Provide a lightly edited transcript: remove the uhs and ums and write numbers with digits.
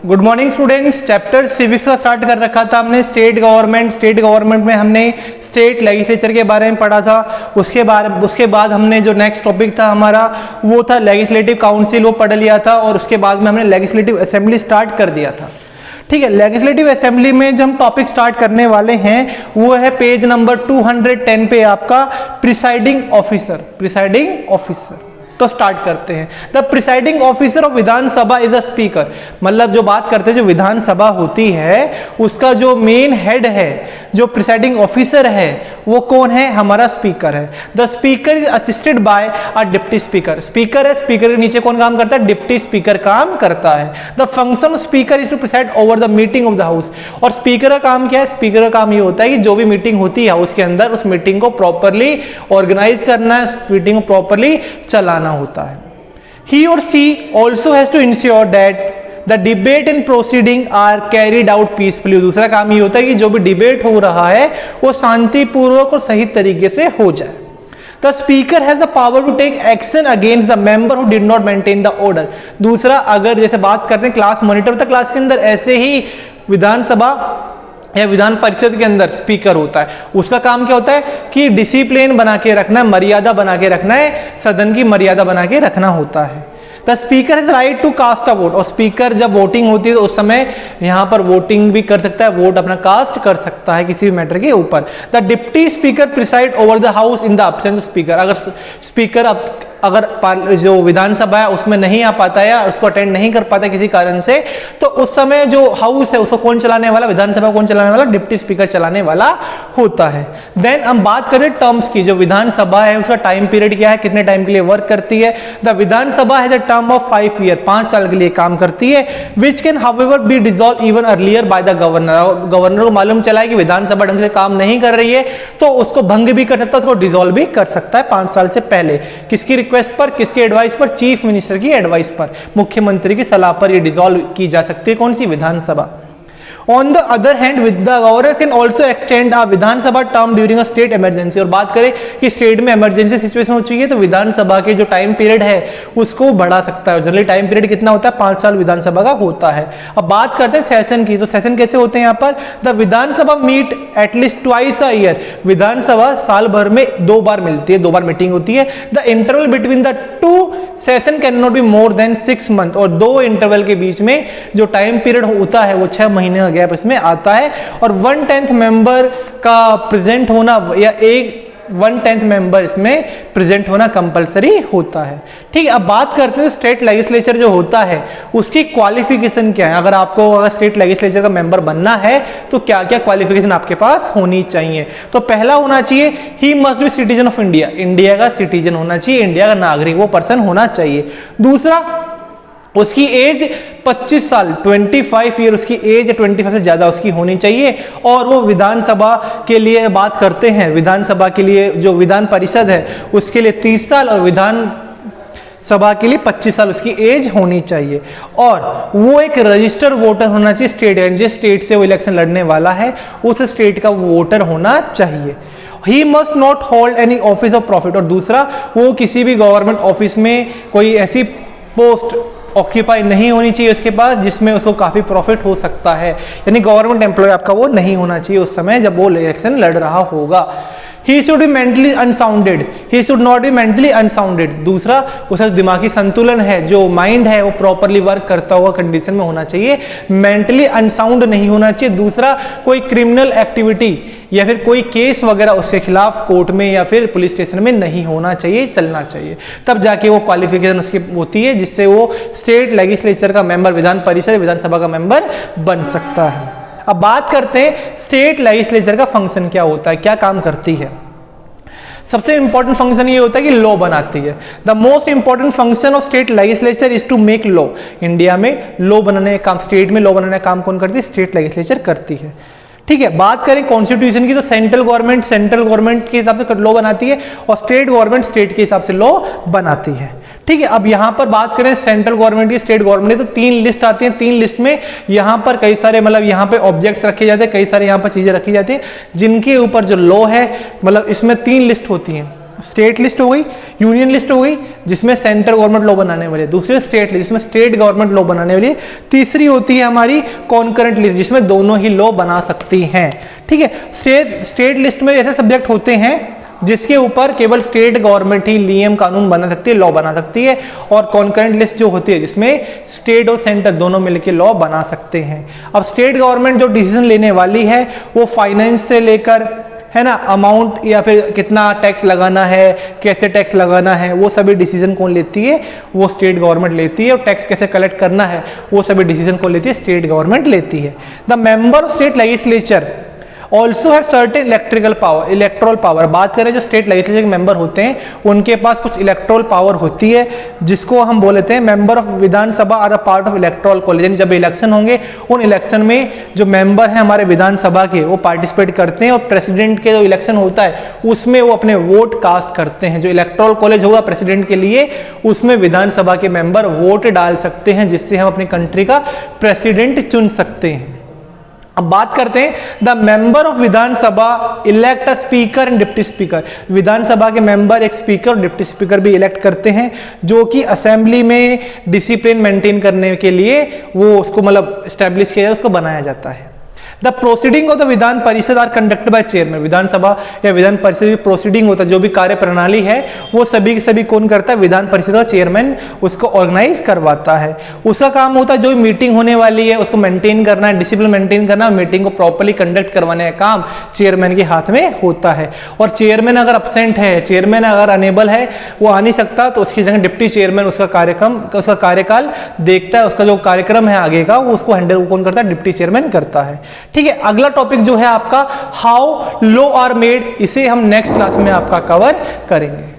Good morning students. Chapter civics का start कर रखा था हमने। स्टेट गवर्नमेंट में हमने स्टेट लेजिस्लेचर के बारे में पढ़ा था। उसके बाद हमने जो नेक्स्ट टॉपिक था हमारा वो था लेजिस्लेटिव काउंसिल, वो पढ़ लिया था। और उसके बाद में हमने लेजिस्लेटिव असेंबली स्टार्ट कर दिया था। ठीक है, लेजिस्लेटिव असेंबली में जो हम टॉपिक स्टार्ट करने वाले हैं वो है पेज नंबर 210 पे आपका प्रिसाइडिंग ऑफिसर। तो स्टार्ट करते हैं। The presiding officer of Vidhan Sabha is a speaker. मतलब जो बात करते हैं, जो विधानसभा होती है उसका जो मेन हेड है, जो प्रिसाइडिंग ऑफिसर है वो कौन है? हमारा स्पीकर है। The speaker is assisted by a deputy speaker. Speaker है, स्पीकर के नीचे कौन काम करता है? डिप्टी स्पीकर काम करता है। The function of speaker is to preside over the meeting of the house. और स्पीकर का काम क्या है? स्पीकर का काम ये होता है कि जो भी मीटिंग होती है हाउस के अंदर, उस मीटिंग को प्रॉपरली ऑर्गेनाइज करना है, मीटिंग को प्रॉपरली चलाना होता है। He or she also has to ensure that the debate and proceeding are carried out peacefully। दूसरा काम ये होता है कि जो भी डिबेट हो रहा है वो शांतिपूर्वक और सही तरीके से हो जाए। The speaker has the power to take action against the member who did not maintain the order। दूसरा, अगर जैसे बात करते हैं क्लास मॉनिटर, तो क्लास के अंदर ऐसे ही विधानसभा या विधान परिषद के अंदर स्पीकर होता है। उसका काम क्या होता है कि डिसिप्लिन बना के रखना है, मर्यादा बना के रखना है, सदन की मर्यादा बना के रखना होता है। The speaker has right to cast a vote. और स्पीकर जब वोटिंग होती है तो उस समय यहाँ पर वोटिंग भी कर सकता है, वोट अपना कास्ट कर सकता है किसी भी मैटर के ऊपर। The deputy speaker preside over the house in the absence of speaker. अगर स्पीकर अगर जो विधानसभा है उसमें नहीं आ पाता है या उसको अटेंड नहीं कर पाता किसी कारण से, तो उस समय जो हाउस है उसको कौन चलाने वाला? विधानसभा कौन चलाने वाला? डिप्टी स्पीकर चलाने वाला होता है। देन हम बात करें टर्म्स की। जो विधानसभा है उसका टाइम पीरियड क्या है, कितने टाइम के लिए वर्क करती है? The Vidhan Sabha has a term of 5 year, 5 साल के लिए काम करती है। Which can however B dissolve even earlier by the governor. Governor को मालूम चला है कि विधानसभा ढंग से काम नहीं कर रही है तो उसको भंग भी कर सकता है, उसको डिसॉल्व भी कर सकता है 5 साल से पहले। किसकी रिक्वेस्ट पर? किसके एडवाइस पर? चीफ मिनिस्टर की एडवाइस पर, मुख्यमंत्री की सलाह पर ये डिसॉल्व की जा सकती है। कौन सी? विधानसभा। On the other hand, with the governor can also extend a Vidhan Sabha term during a state emergency. और बात करें कि स्टेट में इमरजेंसी सिचुएशन हो चुकी है तो विधानसभा के जो टाइम पीरियड है उसको बढ़ा सकता है। जनरली टाइम पीरियड कितना होता है? 5 साल विधानसभा का होता है। अब बात करते हैं सेशन की। तो सेशन कैसे होते हैं यहाँ पर? The Vidhan Sabha meet at least twice a year. Vidhan Sabha साल भर में 2 बार मिलती है, 2 बार मीटिंग होती है। The interval between the 2 session can not be more than 6 month. और 2 इंटरवल के बीच में जो टाइम पीरियड होता है वो 6 महीने का गैप इसमें आता है। और 1/10 मेंबर का प्रेजेंट होना या 1/10 मेंबर इसमें प्रेजेंट होना कंपलसरी होता है। ठीक है, अब बात करते हैं स्टेट लेजिस्लेचर जो होता है उसकी क्वालिफिकेशन क्या है। अगर स्टेट लेजिस्लेचर का मेंबर बनना है तो क्या क्या क्वालिफिकेशन आपके पास होनी चाहिए? तो पहला होना चाहिए he must be citizen of India. India का सिटीजन होना चाहिए, इंडिया का नागरिक वो पर्सन होना चाहिए। दूसरा, उसकी एज 25 साल 25 ईयर उसकी एज 25 से ज्यादा उसकी होनी चाहिए। और वो विधानसभा के लिए बात करते हैं, विधानसभा के लिए जो विधान परिषद है उसके लिए 30 साल और विधान सभा के लिए 25 साल उसकी एज होनी चाहिए। और वो एक रजिस्टर्ड वोटर होना चाहिए स्टेट, जिस स्टेट से वो इलेक्शन लड़ने वाला है उस स्टेट का वोटर होना चाहिए। He must not hold any office of profit। और दूसरा, वो किसी भी गवर्नमेंट ऑफिस में कोई ऐसी पोस्ट ऑक्यूपाई नहीं होनी चाहिए उसके पास जिसमें उसको काफी प्रॉफिट हो सकता है। यानी गवर्नमेंट एम्प्लॉय आपका वो नहीं होना चाहिए उस समय जब वो इलेक्शन लड़ रहा होगा। He should be mentally unsounded। He should not be mentally unsounded। दूसरा, उसका दिमागी संतुलन है, जो माइंड है वो प्रॉपरली वर्क करता हुआ कंडीशन में होना चाहिए, मेंटली अनसाउंड नहीं होना चाहिए। दूसरा, कोई क्रिमिनल एक्टिविटी या फिर कोई केस वगैरह उसके खिलाफ कोर्ट में या फिर पुलिस स्टेशन में नहीं होना चाहिए, चलना चाहिए। तब जाके वो क्वालिफिकेशन उसकी होती है जिससे वो स्टेट लेजिस्लेचर का मेंबर, विधान परिषद विधानसभा का मेंबर बन सकता है। अब बात करते हैं स्टेट लेजिस्लेचर का फंक्शन क्या होता है, क्या काम करती है। सबसे इंपॉर्टेंट फंक्शन ये होता है कि लॉ बनाती है। The most important function of state legislature is to make law. India में लॉ बनाने का काम, स्टेट में लॉ बनाने का काम कौन करती है? स्टेट लेजिस्लेचर करती है। ठीक है, बात करें कॉन्स्टिट्यूशन की तो सेंट्रल गवर्नमेंट के हिसाब से लॉ बनाती है और स्टेट गवर्नमेंट स्टेट के हिसाब से लॉ बनाती है। ठीक है, अब यहाँ पर बात करें सेंट्रल गवर्नमेंट की, स्टेट गवर्नमेंट की, तो 3 लिस्ट आती हैं। 3 लिस्ट में यहाँ पर कई सारे यहाँ पे ऑब्जेक्ट्स रखे जाते हैं, कई सारे यहाँ पर चीजें रखी जाती हैं जिनके ऊपर जो लॉ है, इसमें 3 लिस्ट होती हैं। स्टेट लिस्ट हो गई, यूनियन लिस्ट हो गई जिसमें सेंट्रल गवर्नमेंट लॉ बनाने वाली है, दूसरी स्टेट लिस्ट जिसमें स्टेट गवर्नमेंट लॉ बनाने वाली है, तीसरी होती है हमारी कॉन्करेंट लिस्ट जिसमें दोनों ही लॉ बना सकती हैं। ठीक है, स्टेट लिस्ट में ऐसे सब्जेक्ट होते हैं जिसके ऊपर केवल स्टेट गवर्नमेंट ही नियम कानून बना सकती है, लॉ बना सकती है, और कॉन्करेंट लिस्ट जो होती है जिसमें स्टेट और सेंटर दोनों मिलकर लॉ बना सकते हैं। अब स्टेट गवर्नमेंट जो डिसीजन लेने वाली है वो फाइनेंस से लेकर, है ना, अमाउंट या फिर कितना टैक्स लगाना है, कैसे टैक्स लगाना है, वो सभी डिसीजन कौन लेती है, वो स्टेट गवर्नमेंट लेती है। और टैक्स कैसे कलेक्ट करना है वो सभी डिसीजन कौन लेती है, स्टेट गवर्नमेंट लेती है। The member of state legislature also have certain electoral power. बात करें जो स्टेट लेजिस्लेचर के मेंबर होते हैं उनके पास कुछ इलेक्ट्रल पावर होती है जिसको हम बोलते हैं member of Vidhan Sabha are a part of electoral college. जब इलेक्शन होंगे उन इलेक्शन में जो मेंबर हैं हमारे विधानसभा के वो पार्टिसिपेट करते हैं, और प्रेसिडेंट के जो इलेक्शन होता है उसमें वो अपने वोट कास्ट करते हैं। जो इलेक्ट्रल कॉलेज होगा प्रेसिडेंट के लिए उसमें विधानसभा के मेंबर वोट डाल सकते हैं जिससे हम अपनी कंट्री का प्रेसिडेंट चुन सकते हैं। अब बात करते हैं the member of Vidhan Sabha elect a speaker and deputy speaker. Vidhan Sabha के मेंबर एक स्पीकर और डिप्टी स्पीकर भी इलेक्ट करते हैं जो कि असेंबली में डिसिप्लिन मेंटेन करने के लिए वो उसको मतलब स्टैब्लिश किया जाए, उसको बनाया जाता है। The proceeding of the Vidhan Parishad are conducted by chairman. विधानसभा या विधान परिषद की प्रोसीडिंग होता है, जो भी कार्य प्रणाली है वो सभी के सभी कौन करता है, विधान परिषद का चेयरमैन उसको ऑर्गेनाइज करवाता है। उसका काम होता है जो भी मीटिंग होने वाली है उसको मेंटेन करना है, डिसिप्लिन मेंटेन करना, मीटिंग को प्रॉपर्ली कंडक्ट करवाने का काम चेयरमैन के हाथ में होता है। और चेयरमैन अगर अपसेंट है, चेयरमैन अगर अनेबल है, वो आ नहीं सकता, तो उसकी जगह डिप्टी चेयरमैन उसका कार्यकाल देखता है, उसका जो कार्यक्रम है आगे का वो उसको हैंडल कौन करता है, डिप्टी चेयरमैन करता है। ठीक है, अगला टॉपिक जो है आपका हाउ लॉ आर मेड, इसे हम नेक्स्ट क्लास में आपका कवर करेंगे।